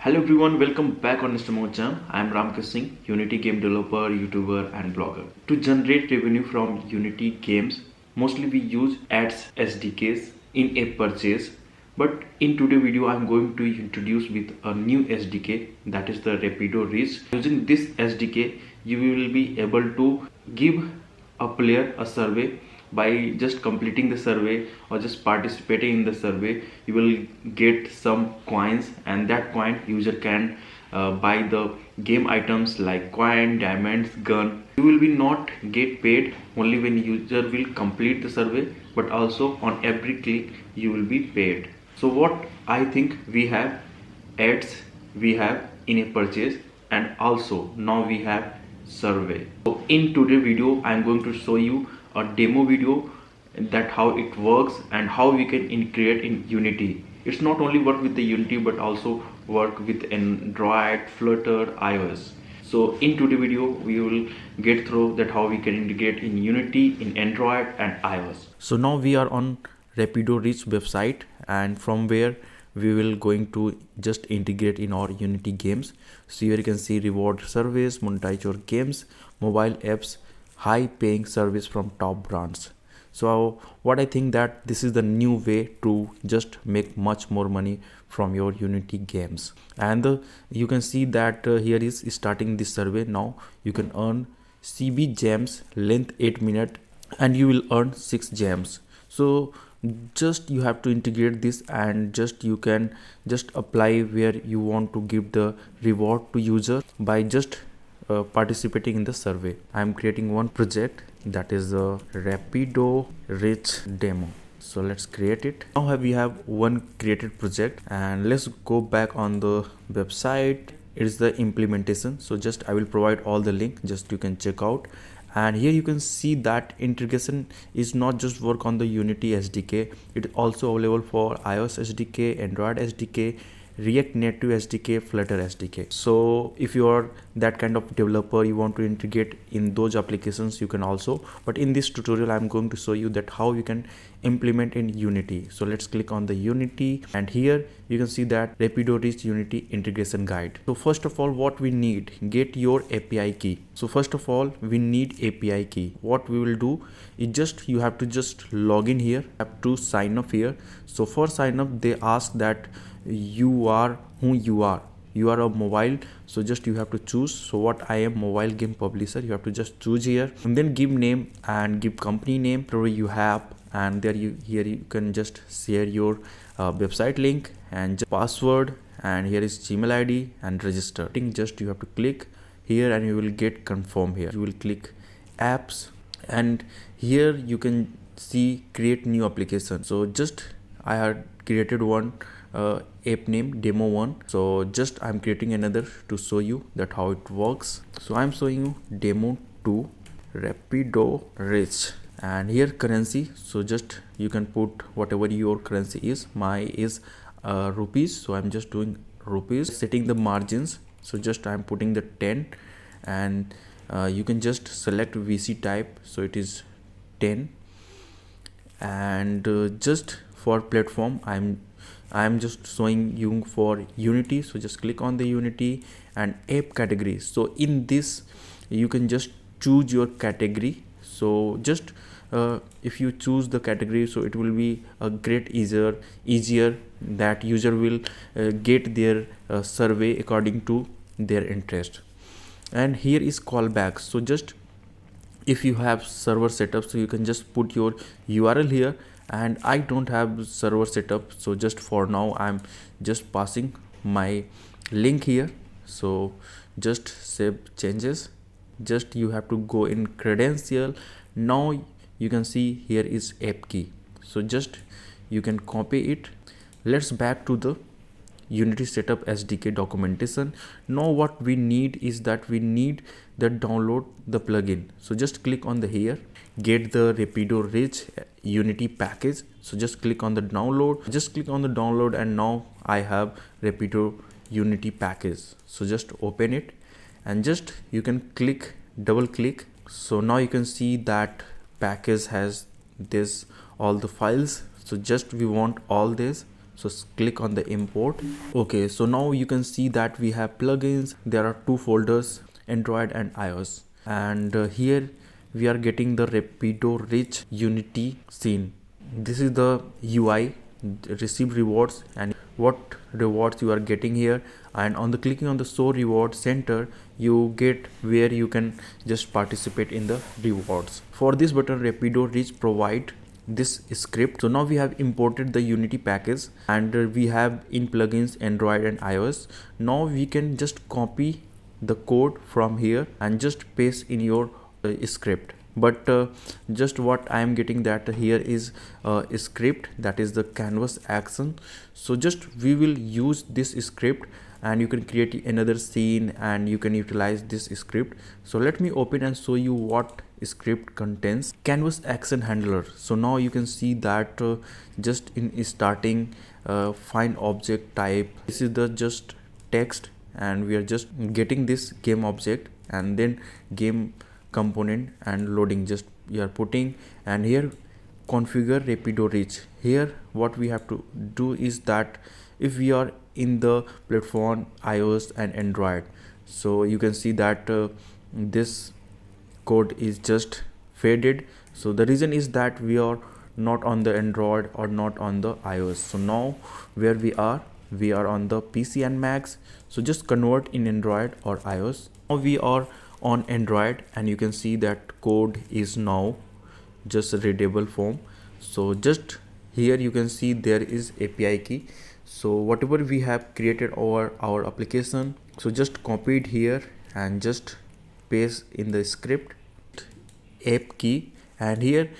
Hello everyone, welcome back on Mr. Mocha. I am Ramkesh Singh, Unity game developer, YouTuber and blogger. To generate revenue from Unity games, mostly we use ads SDKs in a purchase. But in today's video, I am going to introduce with a new SDK, that is the Rapido Reach. Using this SDK, you will be able to give a player a survey. By just completing the survey or just participating in the survey, you will get some coins, and that coin user can buy the game items like coin, diamonds, gun. You will be not get paid only when user will complete the survey, but also on every click you will be paid. So what I think, we have ads, we have in a purchase, and also now we have survey. So in today's video I am going to show you a demo video that how it works and how we can integrate in Unity. It's not only work with the Unity but also work with Android, Flutter, iOS. So in today's video we will get through that how we can integrate in Unity, in Android and iOS. So now we are on Rapido Reach website, and from where we will going to just integrate in our Unity games. So here you can see reward service, monetize your games, mobile apps, high paying service from top brands. So what I think that this is the new way to just make much more money from your Unity games. And you can see that here is starting this survey. Now you can earn CB gems, length 8 minutes, and you will earn 6 gems. So just you have to integrate this, and just you can just apply where you want to give the reward to user by just participating in the survey. I am creating one project, that is a Rapido Reach demo. So let's create it. Now we have one created project, and let's go back on the website. It is the implementation. So just I will provide all the link, just you can check out. And here you can see that integration is not just work on the Unity SDK, it is also available for iOS SDK, Android SDK, React Native SDK, Flutter SDK. So if you are that kind of developer, you want to integrate in those applications, you can also. But in this tutorial I'm going to show you that how you can implement in Unity. So let's click on the Unity, and here you can see that Rapido Reach Unity integration guide. So first of all, what we need, get your API key. So first of all we need API key. What we will do is just you have to just log in here, have to sign up here. So for sign up they ask that you are who you are a mobile, so just you have to choose. So what I am mobile game publisher, you have to just choose here, and then give name and give company name whatever you have, and there here you can just share your website link and just password, and here is Gmail ID and register. Just you have to click here and you will get confirm. Here you will click apps, and here you can see create new application. So just I had created one app name demo1. So just I'm creating another to show you that how it works. So I'm showing you demo2 Rapido Reach, and here currency. So just you can put whatever your currency is. My is rupees, so I'm just doing rupees. Setting the margins, so just I'm putting the 10, and you can just select VC type, so it is 10. And just for platform I'm just showing you for Unity. So just click on the Unity and app category. So in this you can just choose your category. So just if you choose the category, so it will be a great easier that user will get their survey according to their interest. And here is callback. So just if you have server setup, so you can just put your URL here, and I don't have server setup, so just for now I'm just passing my link here. So just save changes, just you have to go in credential. Now you can see here is app key, so just you can copy it. Let's back to the Unity setup SDK documentation. Now what we need is that we need the download the plugin. So just click on the here, get the Rapido Reach Unity package. So just click on the download, just click on the download, and now I have Rapido Unity package. So just open it, and just you can click, double click. So now you can see that package has this all the files. So just we want all this. So click on the import. Okay, so now you can see that we have plugins. There are two folders, Android and iOS, and here we are getting the Rapido Reach Unity scene. This is the UI, receive rewards, and what rewards you are getting here. And on the clicking on the show reward center, you get where you can just participate in the rewards. For this button, Rapido Reach provide this script. So now we have imported the Unity package, and we have in plugins Android and iOS. Now we can just copy the code from here and just paste in your script. But just what I am getting that here is a script, that is the canvas action. So just we will use this script, and you can create another scene and you can utilize this script. So let me open and show you what script contains. Canvas action handler. So now you can see that just in starting find object type, this is the just text, and we are just getting this game object and then game component and loading, just you are putting. And here configure Rapido Reach. Here what we have to do is that if we are in the platform iOS and Android, so you can see that this code is just faded. So the reason is that we are not on the Android or not on the iOS. So now where we are on the PC and Macs. So just convert in Android or iOS. Now we are on Android, and you can see that code is now just a readable form. So just here you can see there is API key. So whatever we have created over our application, so just copy it here and just paste in the script app key, and here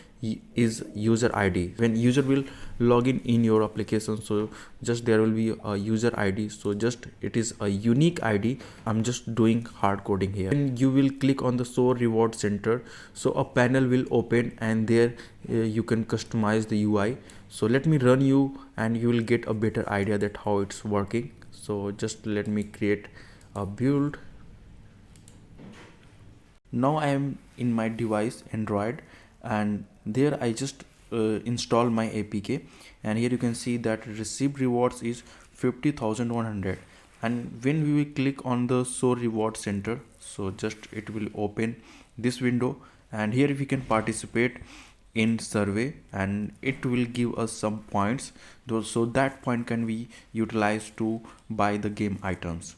is user ID. When user will log in your application, so just there will be a user ID. So just it is a unique ID. I'm just doing hard coding here. And you will click on the show reward center, so a panel will open, and there you can customize the UI. So let me run you, and you will get a better idea that how it's working. So just let me create a build. Now I am in my device Android, and there I just install my APK, and here you can see that received rewards is 50,100. And when we will click on the show reward center, so just it will open this window, and here we can participate in survey, and it will give us some points, so that point can be utilized to buy the game items.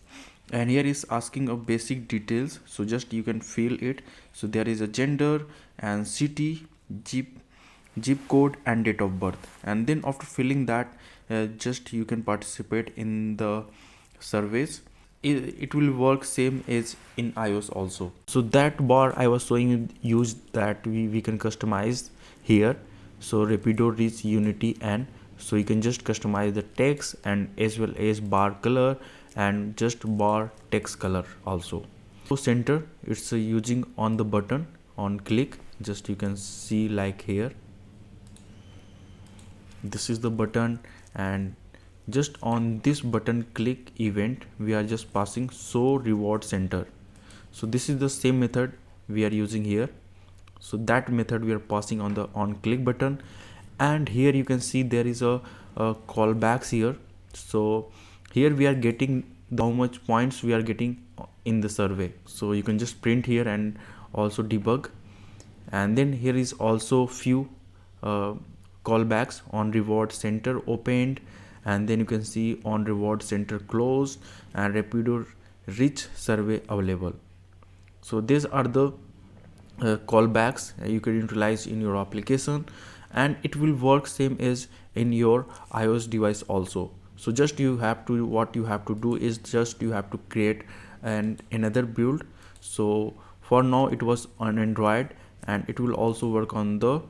And here is asking of basic details, so just you can fill it. So there is a gender and city, zip code and date of birth, and then after filling that just you can participate in the surveys. It will work same as in iOS also. So that bar I was showing you that we can customize here. So Rapido Reach Unity, and so you can just customize the text and as well as bar color and just bar text color also. So center, it's using on the button on click, just you can see like here, this is the button, and just on this button click event we are just passing show reward center. So this is the same method we are using here. So that method we are passing on the on click button, and here you can see there is a callbacks here. So here we are getting how much points we are getting in the survey. So you can just print here and also debug. And then here is also few callbacks on reward center opened, and then you can see on reward center closed and Rapido Reach survey available. So these are the callbacks you can utilize in your application, and it will work same as in your iOS device also. So just what you have to do is just you have to create another build. So for now it was on Android, and it will also work on the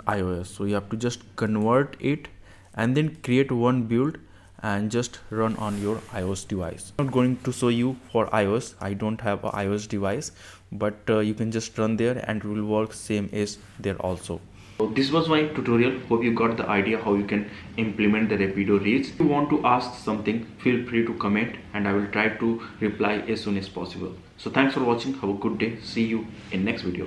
iOS. So you have to just convert it and then create one build and just run on your iOS device. I'm not going to show you for iOS, I don't have a iOS device, but you can just run there and it will work same as there also. So this was my tutorial. Hope you got the idea how you can implement the Rapido Reach. If you want to ask something, feel free to comment and I will try to reply as soon as possible. So thanks for watching. Have a good day. See you in next video.